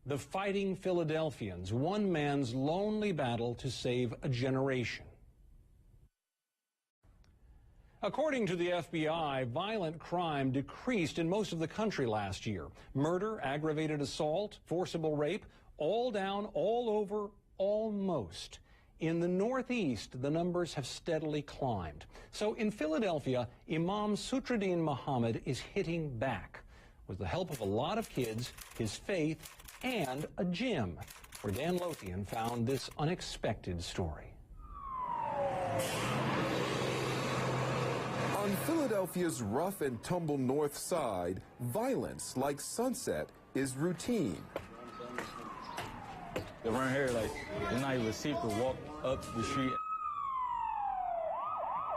The Fighting Philadelphians, one man's lonely battle to save a generation. According to the FBI, violent crime decreased in most of the country last year. Murder, aggravated assault, forcible rape, all down, all over, almost. In the Northeast, the numbers have steadily climbed. So in Philadelphia, Imam Suetwedien Muhammad is hitting back. With the help of a lot of kids, his faith, and a gym, where Dan Lothian found this unexpected story. On Philadelphia's rough and tumble north side, violence like Sunset is routine. Around here, like, it's not even safe to walk up the street.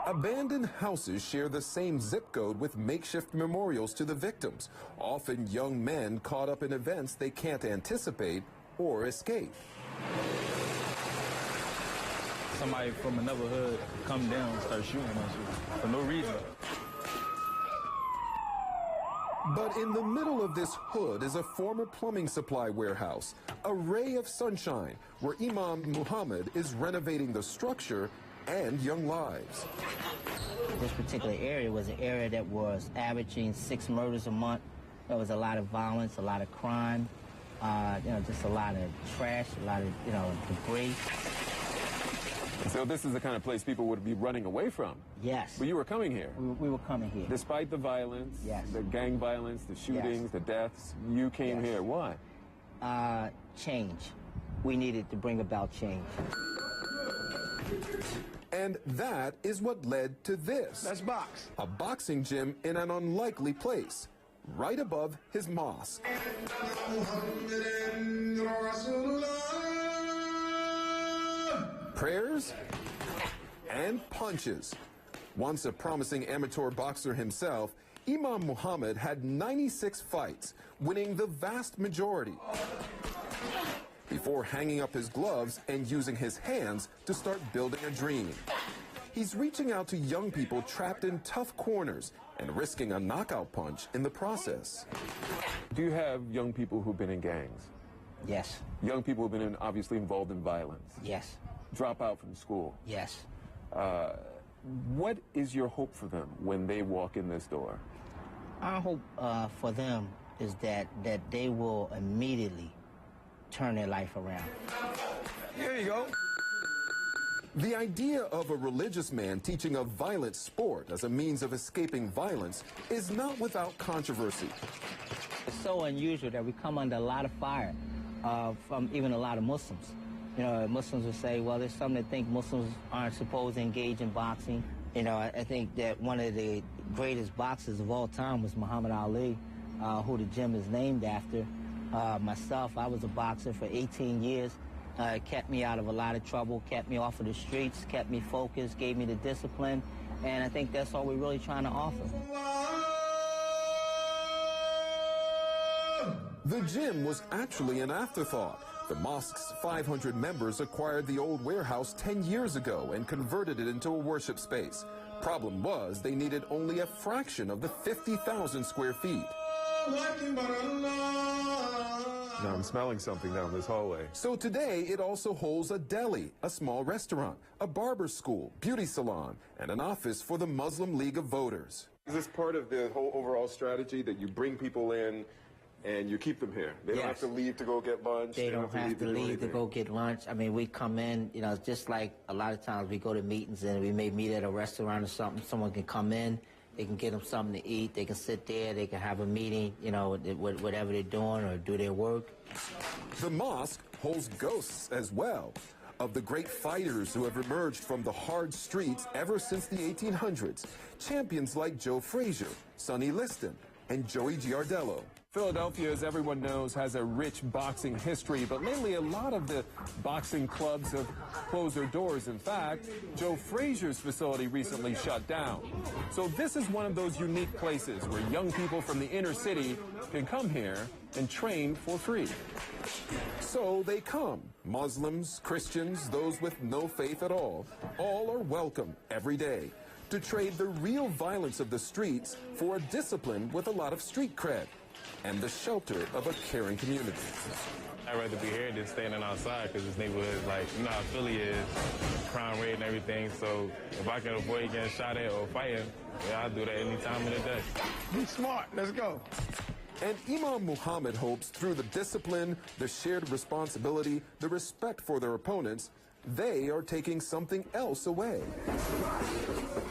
Abandoned houses share the same zip code with makeshift memorials to the victims, often young men caught up in events they can't anticipate or escape. Somebody from another hood come down and start shooting us for no reason. But in the middle of this hood is a former plumbing supply warehouse, a ray of sunshine where Imam Muhammad is renovating the structure and young lives. This particular area was an area that was averaging 6 murders a month. There was a lot of violence, a lot of crime, just a lot of trash, a lot of, debris. So this is the kind of place people would be running away from? Yes. But you were coming here? We were coming here. Despite the violence, yes, the gang violence, the shootings, yes, the deaths, you came here. Why? Change. We needed to bring about change. And that is what led to this. Let's box. A boxing gym in an unlikely place, right above his mosque. Prayers and punches. Once a promising amateur boxer himself, Imam Muhammad had 96 fights, winning the vast majority, before hanging up his gloves and using his hands to start building a dream. He's reaching out to young people trapped in tough corners and risking a knockout punch in the process. Do you have young people who've been in gangs? Yes. Young people who've been obviously involved in violence? Yes. Drop out from school? Yes. What is your hope for them when they walk in this door? Our hope for them is that they will immediately turn their life around. Here you go. The idea of a religious man teaching a violent sport as a means of escaping violence is not without controversy. It's so unusual that we come under a lot of fire from even a lot of Muslims. Muslims will say, well, there's some that think Muslims aren't supposed to engage in boxing. I think that one of the greatest boxers of all time was Muhammad Ali, who the gym is named after. Myself, I was a boxer for 18 years. It kept me out of a lot of trouble, kept me off of the streets, kept me focused, gave me the discipline, and I think that's all we're really trying to offer. The gym was actually an afterthought. The mosque's 500 members acquired the old warehouse 10 years ago and converted it into a worship space. Problem was, they needed only a fraction of the 50,000 square feet. Now I'm smelling something down this hallway. So today, it also holds a deli, a small restaurant, a barber school, beauty salon, and an office for the Muslim League of Voters. Is this part of the whole overall strategy that you bring people in and you keep them here? They don't have to leave to go get lunch? They don't have to leave to go get lunch. I mean, we come in, just like a lot of times we go to meetings and we may meet at a restaurant or something. Someone can come in. They can get them something to eat. They can sit there. They can have a meeting, whatever they're doing or do their work. The mosque holds ghosts as well, of the great fighters who have emerged from the hard streets ever since the 1800s. Champions like Joe Frazier, Sonny Liston, and Joey Giardello. Philadelphia, as everyone knows, has a rich boxing history, but lately a lot of the boxing clubs have closed their doors. In fact, Joe Frazier's facility recently shut down. So this is one of those unique places where young people from the inner city can come here and train for free. So they come. Muslims, Christians, those with no faith at all are welcome every day to trade the real violence of the streets for a discipline with a lot of street cred. and the shelter of a caring community. I'd rather be here than standing outside because this neighborhood is like, you know how Philly is, crime rate and everything. So if I can avoid getting shot at or fighting, yeah, I'll do that any time of the day. Be smart. Let's go. And Imam Muhammad hopes through the discipline, the shared responsibility, the respect for their opponents, they are taking something else away.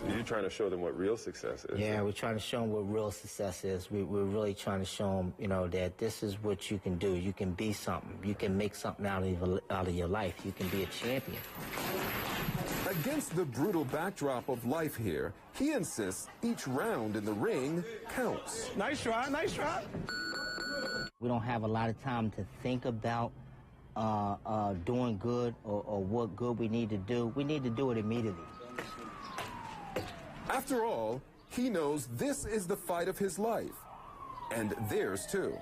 You're trying to show them what real success is. Yeah, we're trying to show them what real success is. We're really trying to show them, you know, that this is what you can do. You can be something. You can make something out of your life. You can be a champion. Against the brutal backdrop of life here, he insists each round in the ring counts. Nice try, nice try. We don't have a lot of time to think about doing good or what good we need to do. We need to do it immediately. After all, he knows this is the fight of his life, and theirs too.